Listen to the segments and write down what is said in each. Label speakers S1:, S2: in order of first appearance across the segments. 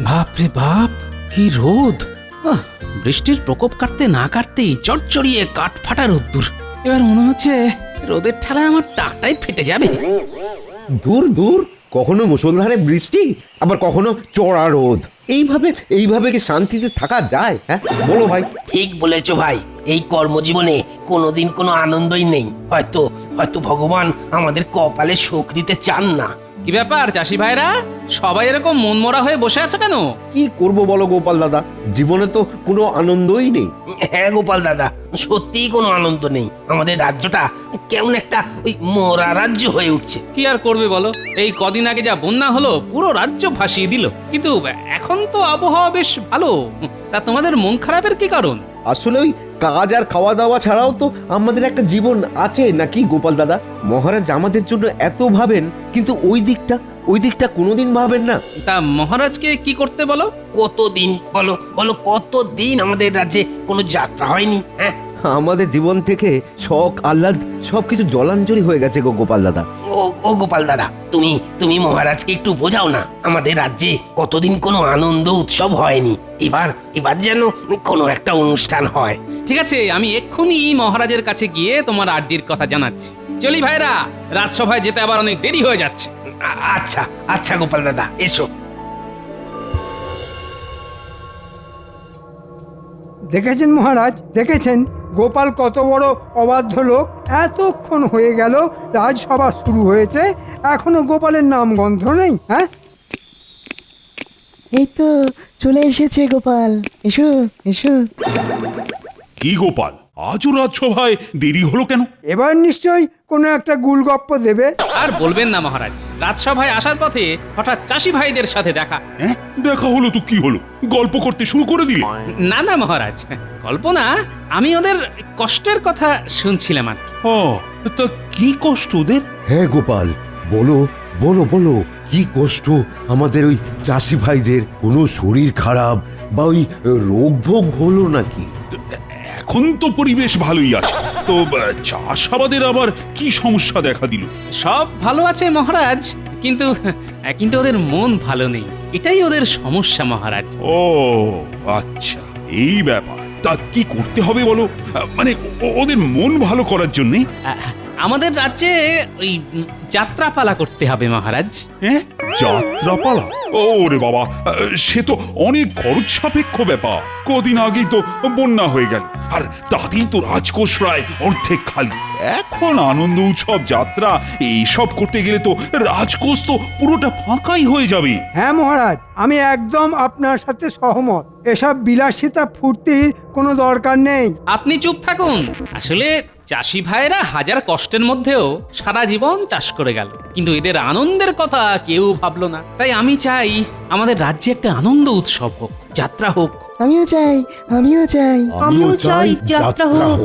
S1: বাপ রে বাপ, কি রোদ! বৃষ্টির প্রকোপ কাটতে না কাটতেই চড়চড়িয়ে কাঠ ফাটা রোদ্দুর। এবার মনে হচ্ছে রোদের ঠেলায় আমার টাকটাই ফেটে যাবে।
S2: দূর দূর, কখনো মুষলধারে বৃষ্টি, আবার কখনো চড়া রোদ। এইভাবে কি শান্তিতে থাকা যায়? হ্যাঁ বলো ভাই।
S3: ঠিক বলেছো ভাই, এই কর্মজীবনে কোনোদিন কোনো আনন্দই নেই। হয়তো হয়তো ভগবান আমাদের কপালে সুখ দিতে চান না।
S1: কি ব্যাপার চাষি ভাইরা, সবাই এরকম মনমরা হয়ে বসে আছো কেন?
S2: কি করব বলো গোপাল দাদা, জীবনে তো কোনো আনন্দই নেই।
S3: হ্যাঁ গোপাল দাদা, সত্যিই কোনো আনন্দ নেই। আমাদের রাজ্যটা কেমন একটা ওই মরা রাজ্য হয়ে উঠছে।
S1: কি আর করবে বলো, এই কদিন আগে যা বন্যা হলো পুরো রাজ্য ভাসিয়ে দিল। কিন্তু এখন তো আবহাওয়া বেশ ভালো। তা তোমাদের মন খারাপের কি কারণ?
S2: আসলে ওই কাজ আর খাওয়া দাওয়া ছাড়াও তো আমাদের একটা জীবন আছে নাকি গোপাল দাদা? মহারাজ আমাদের জন্য এত ভাবেন, কিন্তু ওই দিকটা কোনোদিন ভাবেন না।
S1: তা মহারাজকে কি করতে বলো?
S3: কতদিন বলো বলো, কতদিন আমাদের রাজ্যে কোনো যাত্রা হয়নি? হ্যাঁ,
S2: আমাদের জীবন থেকে শখ আহ্লাদ সবকিছু জলাঞ্জলি হয়ে গেছে গো গোপাল দাদা।
S3: ও গোপাল দাদা, তুমি মহারাজকে একটু বোঝাও না। আমাদের রাজ্যে কতদিন কোনো আনন্দ উৎসব হয়নি। এবার যেন কোনো একটা অনুষ্ঠান হয়।
S1: ঠিক আছে, আমি এক্ষুনি মহারাজের কাছে গিয়ে তোমার আর্জির কথা জানাচ্ছি। চলি ভাইরা, রাজসভায় যেতে আবার অনেক দেরি হয়ে যাচ্ছে।
S3: আচ্ছা আচ্ছা গোপাল দাদা, এসো।
S4: দেখেছেন মহারাজ, দেখেছেন গোপাল কত বড় অবাধ্য লোক। এতক্ষণ হয়ে গেল রাজসভা শুরু হয়েছে, এখনো গোপালের নাম গন্ধ নেই। হ্যাঁ,
S5: এই তো চলে এসেছে গোপাল, এসো এসো।
S6: কি গোপাল, আজও রাজসভায় দেরি হলো কেন?
S4: এবার নিশ্চয়ই কোনো একটা গুলগপ্প দেবে।
S1: আর বলবেন না মহারাজ, রাজসভায় আসার পথে হঠাৎ চাষি ভাইদের সাথে দেখা।
S6: হ্যাঁ, দেখা হলো তো কি হলো? গল্প করতে শুরু করে দিলে?
S1: না না মহারাজ, কল্পনা, আমি ওদের কষ্টের কথা শুনছিলাম আর কি।
S6: ও, তা কি কষ্ট ওদের?
S2: হ্যাঁ গোপাল, বলো বলো বলো, কি কষ্ট আমাদের ওই চাষি ভাইদের? কোনো শরীর খারাপ বা ওই রোগ ভোগ হলো নাকি?
S6: এখন তো পরিবেশ ভালোই আছে, তো চাষাবাদের আবার কি সমস্যা দেখা দিল?
S1: সব ভালো আছে মহারাজ, কিন্তু কিন্তু ওদের মন ভালো নেই, এটাই ওদের সমস্যা মহারাজ।
S6: ও আচ্ছা, এই ব্যাপার। তা কি করতে হবে বলো? মানে ওদের মন ভালো করার জন্যে?
S1: আমাদের রাজ্যে ওই যাত্রাপালা করতে হবে মহারাজ।
S6: হ্যাঁ, যাত্রাপালা? ওরে বাবা, সে তো অনেক খরচ সাপেক্ষ ব্যাপার। কদিন আগেই তো বন্যা হয়ে গেল, আর তাতেই তো রাজকোষ প্রায় অর্ধেক খালি। এখন আনন্দ উৎসব, যাত্রা এইসব করতে গেলে তো রাজকোষ তো পুরোটা ফাঁকাই হয়ে যাবে।
S4: হ্যাঁ মহারাজ, আমি একদম আপনার সাথে সহমত। এসব বিলাসিতা ফুর্তির কোনো দরকার নেই।
S1: আপনি চুপ থাকুন। আসলে চাষি ভাইরা হাজার কষ্টের মধ্যেও সারা জীবন চাষ করে গেল, কিন্তু এদের আনন্দের কথা কেউ ভাবলো না। তাই আমি চাই আমাদের রাজ্যে একটা আনন্দ উৎসব হোক, যাত্রা হোক।
S5: আমিও চাই, আমিও চাই।
S2: আমিও চাই যাত্রা হোক।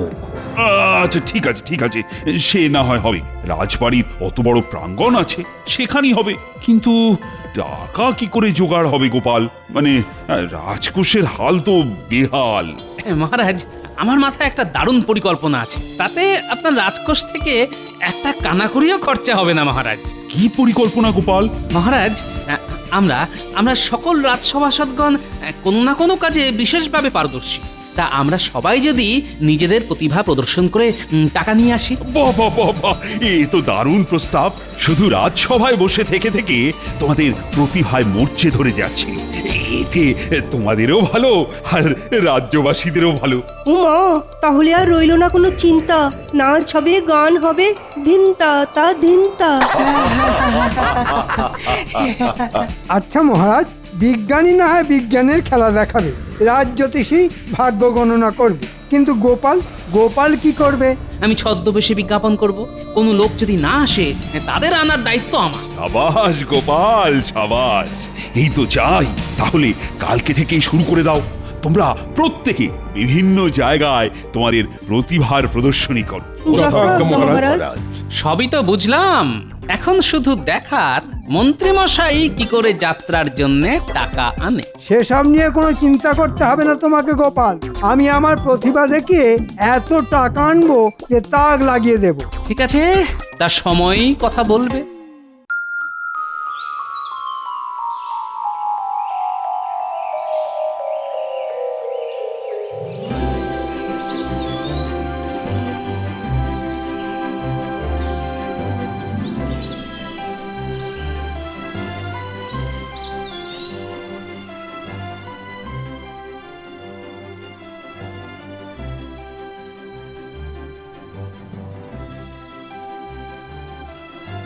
S6: আচ্ছা ঠিক আছে ঠিক আছে, সে না হয় হবে। রাজবাড়ির অত বড় প্রাঙ্গণ আছে, সেখানেই হবে। কিন্তু টাকা কি করে জোগাড় হবে গোপাল? মানে রাজকোষের হাল তো বেহাল।
S1: মহারাজ, আমার মাথায় একটা দারুণ পরিকল্পনা আছে। তাতে আপনার রাজকোষ থেকে একটা কানাকড়িও খরচা হবে না মহারাজ।
S6: কি পরিকল্পনা গোপাল?
S1: মহারাজ, আমরা আমরা সকল রাজসভাসদগণ কোনো না কোনো কাজে বিশেষভাবে পারদর্শী। তা আমরা সবাই যদি নিজেদের প্রতিভা প্রদর্শন করে টাকা নিয়ে আসি।
S6: বাহ বাহ বাহ বাহ, এ তো দারুণ প্রস্তাব। শুধু রাজসভায় বসে থেকে থেকে তোমাদের প্রতিভায় মরচে ধরে যাচ্ছে। এতে তোমাদেরও ভালো, আর রাজ্যবাসীদেরও ভালো।
S7: উমা, তাহলে আর রইল না কোনো চিন্তা। নাচ হবে, গান হবে, ধিনতা তা ধিনতা।
S4: আচ্ছা মহারাজ, বিজ্ঞানী না হয় বিজ্ঞানের খেলা দেখাবে, রাজজ্যোতিষী ভাগ্য গণনা করবে, কিন্তু গোপাল কি করবে?
S1: আমি ছদ্মবেশে বিজ্ঞাপন করব। কোনো লোক যদি না আসে, তাদের আনার দায়িত্ব আমার।
S6: সাবাস গোপাল, সাবাস। এই তো চাই। তাহলে কালকে থেকেই শুরু করে দাও। তোমরা প্রত্যেকে বিভিন্ন জায়গায় তোমাদের প্রতিভার প্রদর্শনী করো।
S7: যথাজ্ঞা মহারাজ।
S1: সবই তো বুঝলাম, এখন শুধু দেখার মন্ত্রীমশাই কি করে যাত্রার জন্য টাকা আনে।
S4: সেসব নিয়ে কোনো চিন্তা করতে হবে না তোমাকে গোপাল। আমি আমার প্রতিভা দেখিয়ে এত টাকা আনবো যে তাক লাগিয়ে দেব।
S1: ঠিক আছে, তার সময়ই কথা বলবে।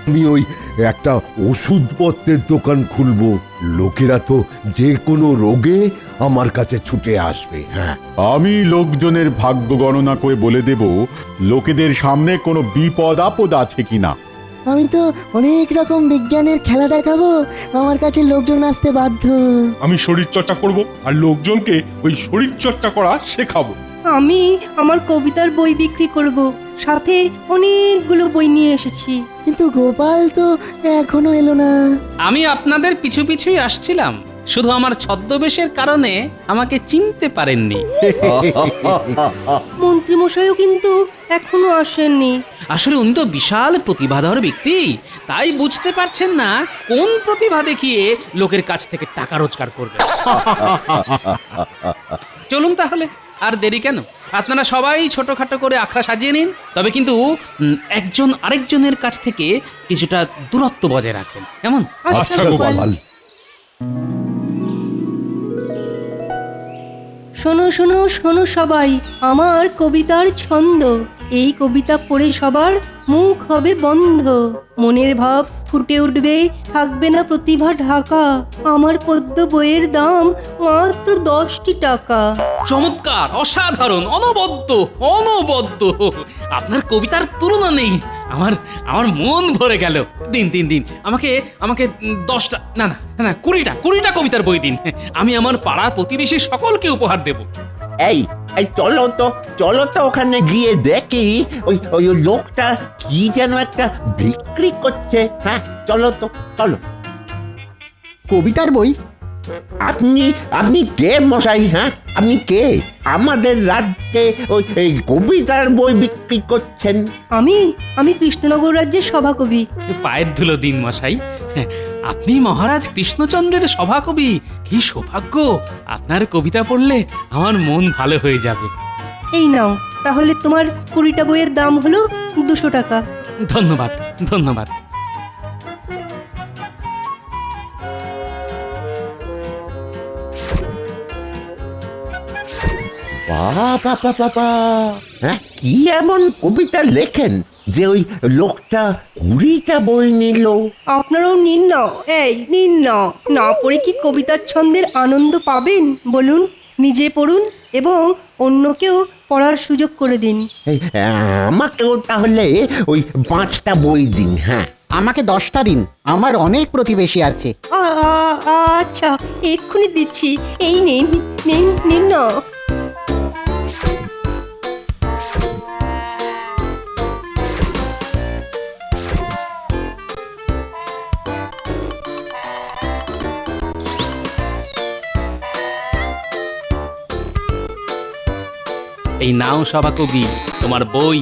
S2: আমি ওই একটা ওষুধপত্রের দোকান খুলবো। লোকেরা তো যে কোনো রোগে আমার কাছে ছুটে আসবে। হ্যাঁ,
S8: আমি লোকজনের ভাগ্য গণনা করে বলে দেব লোকেদের সামনে কোনো বিপদ আপদ আছে কিনা।
S5: আমি তো অনেক রকম বিজ্ঞানের খেলা দেখাবো, আমার কাছে লোকজন আসতে বাধ্য।
S9: আমি শরীর চর্চা করব আর লোকজনকে ওই শরীর চর্চা করা শেখাবো।
S7: আমি আমার কবিতার বই বিক্রি করব, সাথে অনেকগুলো বই নিয়ে এসেছি।
S5: কিন্তু গোপাল তো এখনো এলো না।
S1: আমি আপনাদের পিছু পিছুই আসছিলাম, শুধু আমার ছদ্মবেশের কারণে আমাকে চিনতে পারেননি।
S7: মন্ত্রী মশাইও কিন্তু এখনো আসেননি।
S1: আসলে উনি তো বিশাল প্রতিভাধর ব্যক্তি, তাই বুঝতে পারছেন না কোন প্রতিভা দেখিয়ে লোকের কাছ থেকে টাকা রোজগার করবে। চলুন তাহলে, আর দেরি কেন? আপনারা সবাই ছোটখাটো করে আখড়া সাজিয়ে নিন, তবে কিন্তু একজন আরেকজনের কাছ থেকে কিছুটা দূরত্ব বজায় রাখবেন, কেমন?
S9: আচ্ছা গোপাল।
S7: শোনো শোনো শোনো সবাই, আমার কবিতার ছন্দ। এই কবিতা পড়ে সবার মুখ হবে বন্ধ, মনের ভাব ফুটে উঠবে, থাকবে না প্রতিভা ঢাকা। আমার পদ্য বইয়ের দাম মাত্র 10টি টাকা।
S1: চমৎকার, অসাধারণ, অনবদ্য অনবদ্য। আপনার কবিতার তুলনা নেই। আমার আমার মন ভরে গেল। দিন দিন দিন, আমাকে আমাকে 10টা না না না 20টা কবিতার বই দিন। আমি আমার পাড়ার প্রতিবেশী সকলকে উপহার দেব।
S10: এই এই চলো তো ওখানে গিয়ে দেখি ওই ওই লোকটা কি যেন একটা বিক্রি করছে। হ্যাঁ, চলো।
S5: কবিতার বই?
S10: আপনি কে মশাই? হ্যাঁ, আপনি কে? আমাদের রাজ্যে ওই এই কবিতার বই বিক্রি করছেন?
S7: আমি কৃষ্ণনগর রাজ্যের সভাকবি।
S1: পায়ের ধুলো দিন মশাই। আপনি মহারাজ কৃষ্ণচন্দ্রের সভাকবি। কি সৌভাগ্য! আপনার কবিতা পড়লে আমার মন ভালো হয়ে যাবে।
S7: এই নাও, তাহলে তোমার 20টা বইয়ের দাম হলো 200 টাকা।
S1: ধন্যবাদ ধন্যবাদ।
S10: বাবা, হ্যাঁ, কি এমন কবিতা লেখেন যে ওই লোকটা 20টা বই নিল?
S7: আপনারাও নিন না, নিন না। না পড়ে কি কবিতার ছন্দের আনন্দ পাবেন বলুন? নিজে পড়ুন এবং অন্যকেও পড়ার সুযোগ করে দিন।
S10: এই, আমাকেও তাহলে ওই 5টা বই দিন। হ্যাঁ,
S5: আমাকে 10টা দিন, আমার অনেক প্রতিবেশী আছে।
S7: আচ্ছা, এক্ষুনি দিচ্ছি। এই নিন নিন নিন না।
S1: এই নাও সভাকবি, তোমার বই,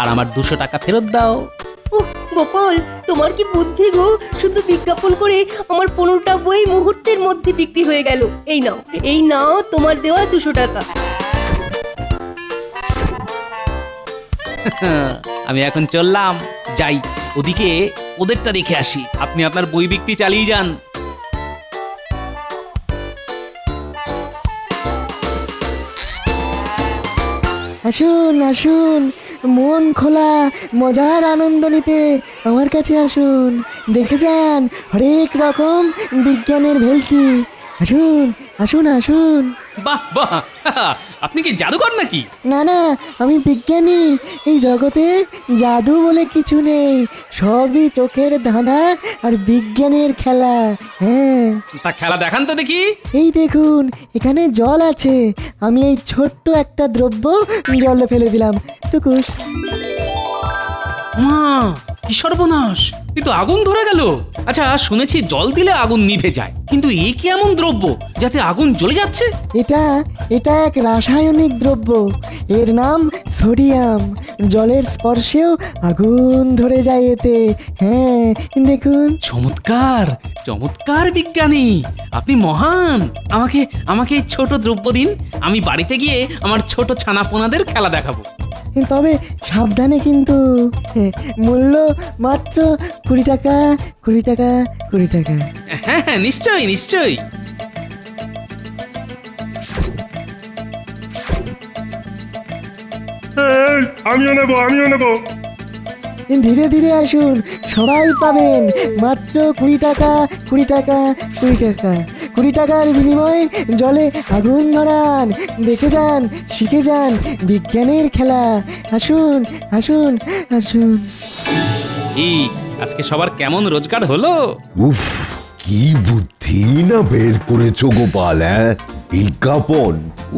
S1: আর আমার 200 টাকা ফেরত দাও।
S7: গোপাল, তোমার কি বুদ্ধি গো! শুধু বিজ্ঞাপন করে আমার 15টা বই মুহূর্তের মধ্যে বিক্রি হয়ে গেল। এই নাও তোমার দেওয়া 200 টাকা।
S1: আমি এখন চললাম, যাই ওদিকে ওদেরটা দেখে আসি। আপনি আপনার বই বিক্রি চালিয়ে যান।
S5: আসুন আসুন, মন খোলা মজার আনন্দ নিতে আমার কাছে আসুন। দেখে যান হরেক রকম বিজ্ঞানের ভেলকি। আসুন আসুন আসুন।
S1: বাহ বাহ, আপনি কি জাদুকর নাকি?
S5: না না, আমি বিজ্ঞানী। এই জগতে জাদু বলে কিছু নেই, সবই চোখের ধাঁধা আর বিজ্ঞানের খেলা। হ্যাঁ,
S1: তা খেলা দেখান তো দেখি।
S5: এই দেখুন, এখানে জল আছে। আমি এই ছোট্ট একটা দ্রব্য জলে ফেলে দিলাম, টুকুস।
S1: মা, কি সর্বনাশ! এ তো আগুন ধরে গেল। আচ্ছা, শুনেছি জল দিলে আগুন নিভে যায়, কিন্তু এ কি এমন দ্রব্য যাতে আগুন জ্বলে যাচ্ছে?
S5: এটা এক রাসায়নিক দ্রব্য। এর নাম সোডিয়াম। জলের স্পর্শেও আগুন ধরে যায় এতে। হ্যাঁ, দেখুন।
S1: চমৎকার চমৎকার বিজ্ঞানী, আপনি মহান। আমাকে এই ছোট দ্রব্য দিন, আমি বাড়িতে গিয়ে আমার ছোট ছানাপোনাদের খেলা দেখাবো।
S5: তবে সাবধানে কিন্তু। মূল্য মাত্র 20 টাকা। 20 টাকা 20 টাকা।
S1: হ্যাঁ হ্যাঁ, নিশ্চয়ই নিশ্চয়ই।
S9: আমিও নেব।
S5: ধীরে ধীরে আসুন, সবাই পাবেন মাত্র 20 টাকা, 20 টাকা, 20 টাকা। 20 টাকার বিনিময়ে জলে আগুন ধরান, দেখে যান, শিখে যান বিজ্ঞানের খেলা। আসুন আসুন আসুন।
S1: এই আজকে সবার কেমন রোজগার হলো?
S2: উফ, কি বুদ্ধি না বের করেছো গোপাল, হ্যাঁ? বিজ্ঞাপন,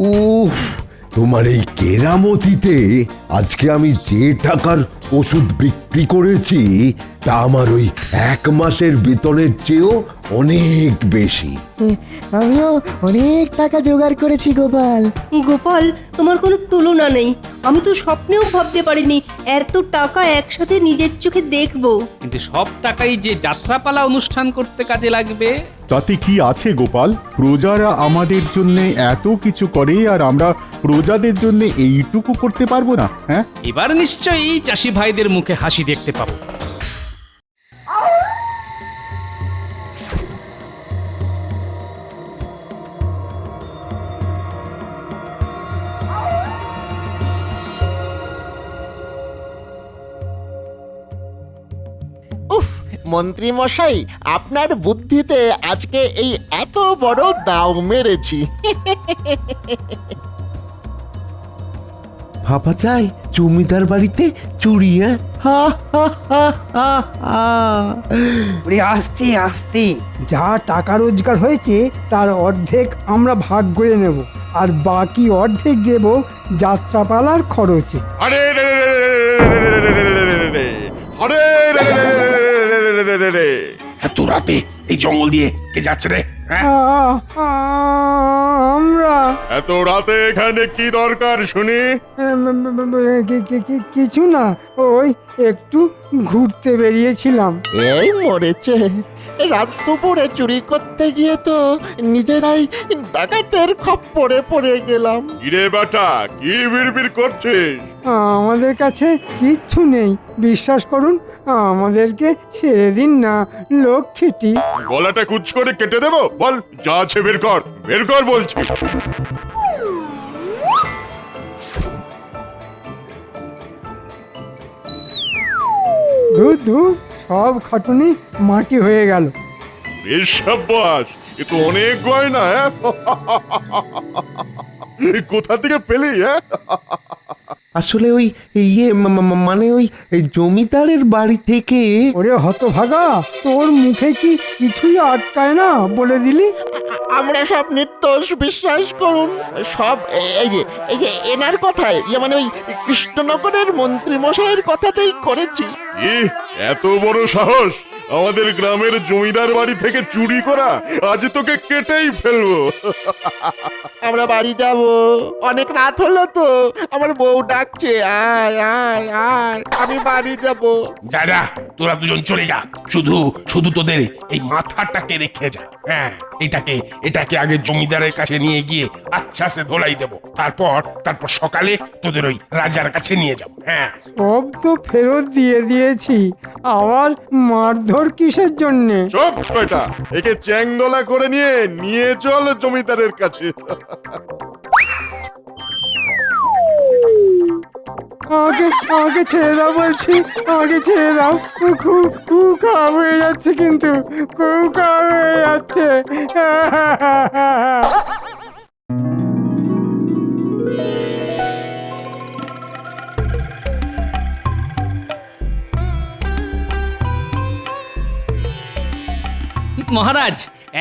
S2: উফ, তোমার এই কেরামতিতে আজকে আমি যে টাকার ওষুধ বিক্রি করেছি তা আমার ওই 1 মাসের বেতনের চেয়েও অনেক বেশি।
S5: আমিও অনেক টাকা জোগাড় করেছি গোপাল।
S7: গোপাল, তোমার কোনো তুলনা নেই। আমি তো স্বপ্নেও ভাবতে পারিনি এত টাকা একসাথে নিজের চোখে দেখবো।
S1: কিন্তু সব টাকাই যে যাত্রাপালা অনুষ্ঠান করতে কাজে লাগবে।
S8: তাতে কি আছে গোপাল? প্রজারা আমাদের জন্য এত কিছু করে আর আমরা প্রজাদের জন্য এইটুকু করতে পারবো না? হ্যাঁ,
S1: এবার নিশ্চয়ই চাষি ভাইদের মুখে হাসি দেখতে পাবো।
S10: উফ, মন্ত্রী মশাই, আপনার বুদ্ধিতে আজকে এই এত বড় দাও মেরেছি।
S2: ভাবা যায় জমিদার বাড়িতে চুরি, হ্যাঁ? হা, হা, হা, হা, হা।
S4: ওরে আস্তে আস্তে, যা টাকা রোজগার হয়েছে তার অর্ধেক আমরা ভাগ করে নেব, আর বাকি অর্ধেক দেব যাত্রাপালার খরচে।
S9: আরে রে রে রে রে রে রে রে রে রে। আরে রে রে রে রে রে রে রে রে রে।
S3: এত রাতে এই জঙ্গল দিয়ে কে যাচ্ছে রে? হ্যাঁ?
S4: আমরা
S9: এত রাতে এখানে কি দরকার শুনি?
S4: কিছু না, ওই একটু ঘুরতে বেরিয়েছিলাম।
S10: এই মরেছে, রাত দুপুরে চুরি করতে গিয়ে তো নিজেরাই ডাকাতের খপ্পরে পড়ে গেলাম।
S9: ইরে বেটা, কি বিড়বিড় করছিস?
S4: আমাদের কাছে কিচ্ছু নেই, বিশ্বাস করুন, আমাদেরকে ছেড়ে দিন না লক্ষ্মীটি।
S9: গলাটা কুচ করে কেটে দেবো? বল, যা আছে বের কর, বের কর বলছি।
S4: ধুর ধুর, সব খাটুনি মাটি হয়ে গেল।
S9: বেশ সাব্বাস, এ তো অনেক গয়না। হ্যাঁ? এ কোথা থেকে পেলি? হ্যাঁ,
S2: আসলে ওই ইয়ে মানে ওই জমিদারের বাড়ি থেকে।
S4: ওরে হতভাগা, তোর মুখে কি কিছুই আটকায় না বলে দিলি?
S10: আমরা সব নির্দোষ, বিশ্বাস করুন। সব এই যে এনার কথায়, মানে ওই কৃষ্ণনগরের মন্ত্রী মশাইয়ের কথাতেই করেছি।
S9: এত বড় সাহস আমাদের গ্রামের জমিদার বাড়ি থেকে চুরি করা! আজ তোকে কেটেই ফেলবো।
S10: আমরা বাড়ি যাব, অনেক রাত হলো তো, আমার বউ ডাকছে, আয় আয় আয়, আমি বাড়ি যাব।
S3: যা যা, তোরা দুজন চলে যা। শুধু শুধু তোদের এই মাথাটাকে রেখে যা। হ্যাঁ, এটাকে আগে জমিদারের কাছে নিয়ে গিয়ে আচ্ছা সে ধোলাই দেবো। তারপর সকালে তোদের ওই রাজার কাছে নিয়ে যাবো। হ্যাঁ,
S4: সব তো ফেরত দিয়ে দিয়েছি, আবার মারধর কিসের জন্যে?
S9: সব কয়টা একে চ্যাংদোলা করে নিয়ে চল জমিদারের কাছে।
S4: আমাকে ছেড়ে দাও বলছি, আমাকে ছেড়ে দাও। খুব খুব খারাপ হয়ে যাচ্ছে, কিন্তু খুব খারাপ হয়ে যাচ্ছে।
S1: মহারাজ,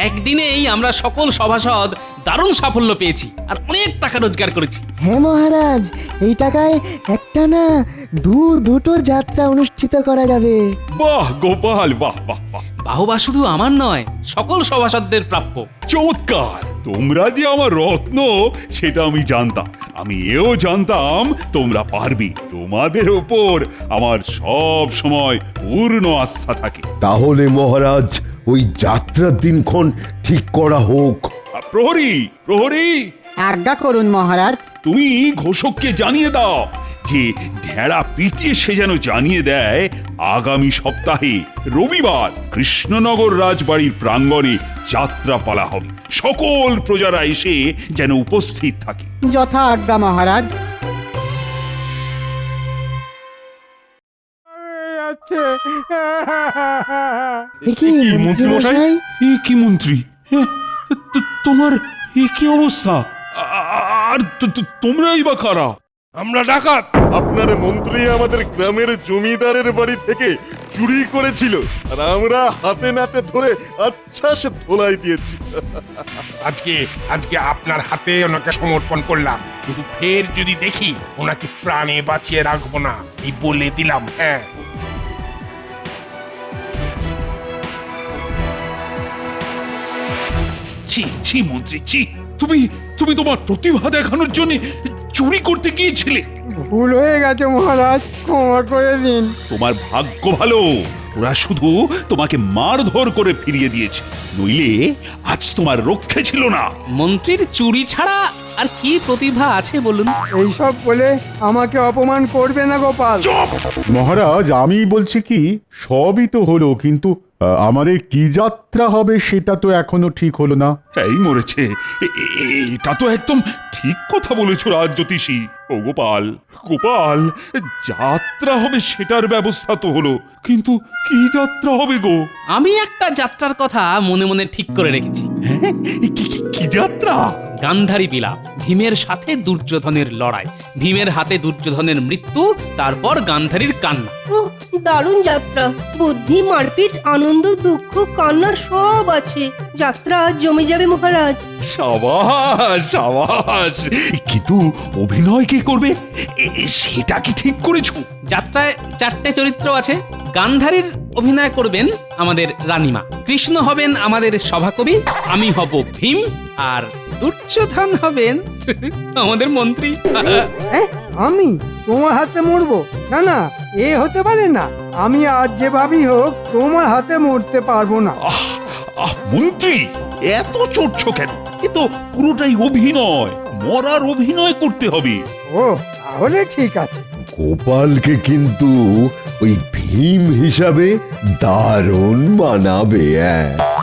S1: একদিনেই আমরা সকল সভাসদ দারুণ সাফল্য পেয়েছি আর অনেক টাকা রোজগার করেছি।
S5: হ্যাঁ মহারাজ, এই টাকায় একটা না দুটো যাত্রা অনুষ্ঠিত করা যাবে।
S6: বাহ গোপাল, বাহ বাহ বাহ,
S1: বাহবা শুধু আমার নয়, সকল সভাসদদের প্রাপ্য।
S6: চমৎকার! তোমরা যে আমার রত্ন সেটা আমি জানতাম। আমি এও জানতাম তোমরা পারবে। তোমাদের ওপর আমার সব সময় পূর্ণ আস্থা থাকে।
S2: তাহলে মহারাজ, ওই যাত্রার দিনক্ষণ ঠিক করা হোক।
S6: প্রহরী, প্রহরী,
S11: আজ্ঞা করুন মহারাজ।
S6: তুমি ঘোষককে জানিয়ে দাও যে ঢেড়া পিটিয়ে সে যেন জানিয়ে দেয় আগামী সপ্তাহে রবিবার কৃষ্ণনগর রাজবাড়ির প্রাঙ্গণে যাত্রাপালা হবে। সকল প্রজারা এসে যেন উপস্থিত থাকে।
S11: যথা আজ্ঞা মহারাজ।
S4: যাচ্ছে।
S5: এ কি মন্ত্রী মশাই?
S6: এ কি মন্ত্রী? তোমার এ কি অবস্থা? আর তোমরাই বা কারা?
S3: আমরা ডাকাত।
S9: আপনার মন্ত্রী আমাদের গ্রামের জমিদারের বাড়ি থেকে চুরি করেছিল আর আমরা হাতে নাতে ধরে আচ্ছা সে ধোলাই দিয়েছি।
S3: আজকে আপনার হাতে ওনাকে সমর্পণ করলাম, কিন্তু ফের যদি দেখি ওনাকে প্রাণে বাঁচিয়ে রাখবো না, এই বলে দিলাম। হ্যাঁ,
S6: ছি ছি মন্ত্রী ছি! তুমি তোমার প্রতিভা দেখানোর জন্য চুরি করতে গিয়েছিলে।
S4: ভুল হয়ে গেছে মহারাজ, ক্ষমা করে দিন।
S6: তোমার ভাগ্য ভালো, ওরা শুধু তোমাকে মারধর করে ফিরিয়ে দিয়েছে, নইলে আজ তোমার রক্ষে ছিল না।
S1: মন্ত্রীর চুরি ছাড়া আর কি প্রতিভা আছে বলুন?
S4: এইসব বলে আমাকে অপমান করবে না গোপাল।
S8: মহারাজ, আমি বলছি কি, সবই তো হলো, কিন্তু আমাদের কি যাত্রা হবে সেটা তো এখনো ঠিক হলো না।
S6: এই মরেছে, এটা তো একদম ঠিক কথা বলেছো রাজজ্যোতিষী। ও গোপাল, গোপাল, যাত্রা হবে সেটার ব্যবস্থা তো হলো, কিন্তু কি যাত্রা হবে গো?
S1: আমি একটা যাত্রার কথা মনে মনে ঠিক করে রেখেছি।
S6: হ্যাঁ, কি যাত্রা?
S1: গান্ধারী বিলাপ, ভীমের সাথে দুর্যোধনের লড়াই, ভীমের হাতে দুর্যোধনের মৃত্যু, তারপর গান্ধারীর কান্না।
S7: ওহ, দারুণ যাত্রা। বুদ্ধি, মারপিট, আনন্দ, দুঃখ, কান্নার সব আছে। যাত্রা জমে যাবে মহারাজ।
S6: সাবাস সাবাস! কিন্তু অভিনয় কে করবে সেটা কি ঠিক করেছো?
S1: যাত্রায় 4টে চরিত্র আছে। গান্ধারীর অভিনয় করবেন আমাদের রানীমা, কৃষ্ণ হবেন আমাদের সভাকবি, আমি হব ভীম, আর দুর্যোধন হবেন আমাদের মন্ত্রী।
S4: হ্যাঁ, আমি তোমার হাতে মরবো? না না, এ হতে পারে না। আমি আর যেভাবেই হোক তোমার হাতে মরতে পারবো না।
S6: মন্ত্রী, এত চড়ছো কেন? এ তো পুরোটাই অভিনয়, মরার অভিনয় করতে হবে।
S4: ও, তাহলে ঠিক আছে।
S2: গোপালকে কিন্তু ওই ভীম হিসাবে দারুণ মানাবে।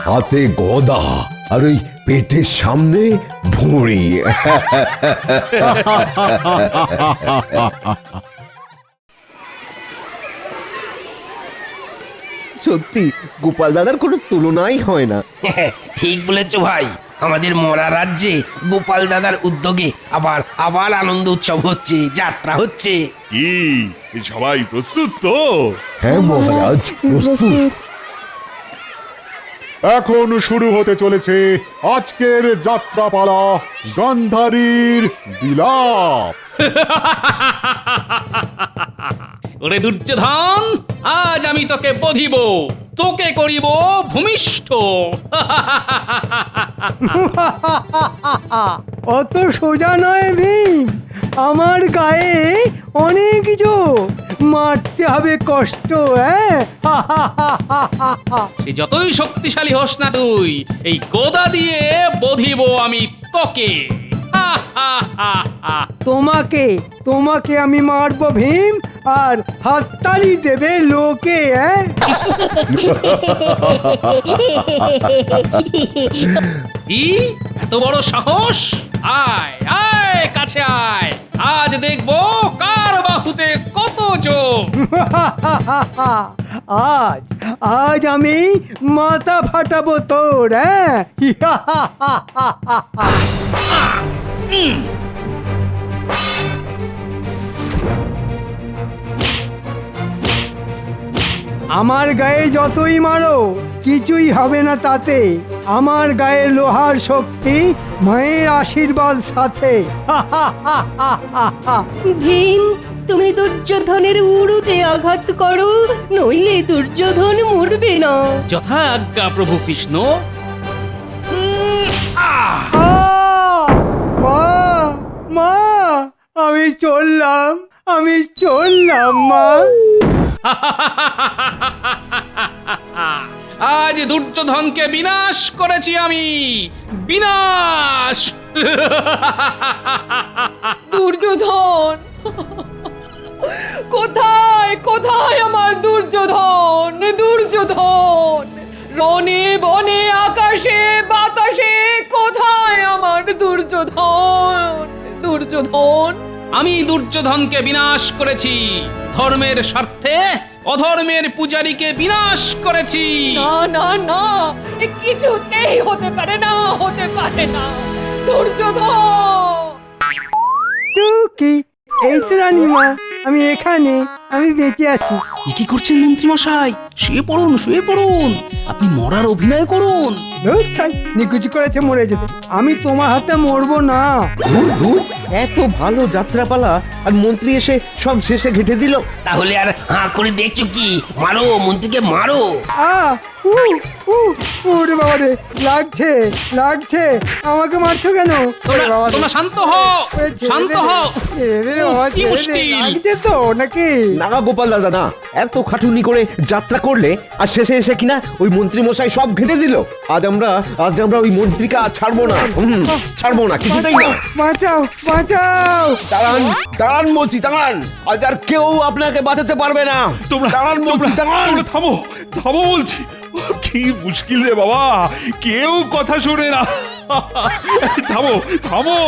S2: হাতে গদা আর ওই পেটের সামনে ভুঁড়ি।
S10: সত্যি গোপাল দাদার কোনো তুলনাই হয় না।
S12: ঠিক বলেছ ভাই, আমাদের মরা রাজ্যে গোপাল দাদার উদ্যোগে আবার আনন্দ উৎসব হচ্ছে, যাত্রা হচ্ছে।
S6: কি সবাই প্রস্তুত তো?
S2: হ্যাঁ মহারাজ, প্রস্তুত।
S8: এখন শুরু হতে চলেছে আজকের যাত্রাপালা, গান্ধারীর বিলাপ।
S1: ওরে দুর্যোধন, আজ আমি তোকে বধিব, তোকে করিব ভূমিষ্ঠ।
S4: অত সোজা নয় ভীম, আমার গায়ে অনেক জোর, মারতে হবে কষ্ট।
S1: সে যতই শক্তিশালী হোস না তুই, এই গোদা দিয়ে বধিব আমি তোকে।
S4: তোমাকে আমি মারবো ভীম, আর হাততালি দেবে লোকে।
S1: কি এত বড় সাহস? আয় আয়, কাছে আয়, আজ দেখবো কার বাহুতে কত জোর।
S4: আজ আমি মাথা ফাটাবো তোর। আমার গায়ে যতই মারো কিছুই হবে না তাতে। আমার গায়ে লোহার শক্তি, মায়ের আশীর্বাদ সাথে।
S7: ভীম, তুমি দুর্যোধনের উড়ুতে আঘাত করো, নইলে দুর্যোধন মরবে না।
S1: যথা আজ্ঞা প্রভু কৃষ্ণ।
S4: মা, মা, আমি চললাম মা।
S1: আজ দুর্যোধনকে বিনাশ করেছি আমি, বিনাশ।
S13: দুর্যোধন কোথায়, কোথায় আমার দুর্যোধন? দুর্যোধন রণে বনে আকাশে বাতাসে, কোথায় আমার দুর্যোধন? দুর্যোধন,
S1: আমি দুর্যোধনকে বিনাশ করেছি, ধর্মের স্বার্থে অধর্মের পূজারীকে বিনাশ করেছি।
S13: না না না, এ কিছুতেই হতে পারে না, হতে পারে না। দুর্যোধন!
S4: টুকি, এই তো রানীমা, আমি এখানে, আমি বেঁচে আছি।
S1: এ কি করছেন মন্ত্রী মশাই? শুয়ে পড়ুন, শুয়ে পড়ুন। আপনি মরার অভিনয় করুন।
S4: ধুর ছাই, নিকুচি করেছে মরে যেতে। আমি তোমার হাতে মরবো না।
S14: দূর দূর, এত ভালো যাত্রাপালা আর মন্ত্রী এসে সব শেষে ঘেটে দিল।
S12: তাহলে আর হাঁ করে দেখছো কি? মারো, মন্ত্রীকে মারো।
S4: উ উ ওরে বাবা রে, লাগছে লাগছে, আমাকে মারছো কেন? ওরে বাবা রে।
S1: তোমরা শান্ত হও,
S4: ওরে ছেড়ে
S1: শান্ত
S4: দে,
S1: হও।
S4: ছেড়ে দে রে বাবা,
S1: কি
S4: ছেড়ে দে।
S1: মুশকিল?
S4: লাগছে তো নাকি?
S14: না গোপাল দাদা না, এত খাটুনি করে যাত্রা করলে আর শেষে এসে কিনা ওই মন্ত্রী মশাই সব ঘেটে দিল। আজ আমরা ওই মন্ত্রীকে আর ছাড়বো না, ছাড়বো না, কিছুতেই না।
S4: বাঁচাও বাঁচাও!
S14: দাঁড়ান দাঁড়ান বলছি, দাঁড়ান। আজ আর কেউ আপনাকে বাঁচাতে পারবে না।
S6: তোমরা
S14: দাঁড়ান বলছি, দাঁড়ান।
S6: তোমরা থামো, থামো বলছি। কি মুশকিল রে বাবা, কেউ কথা শোনে না। থামো, থামো।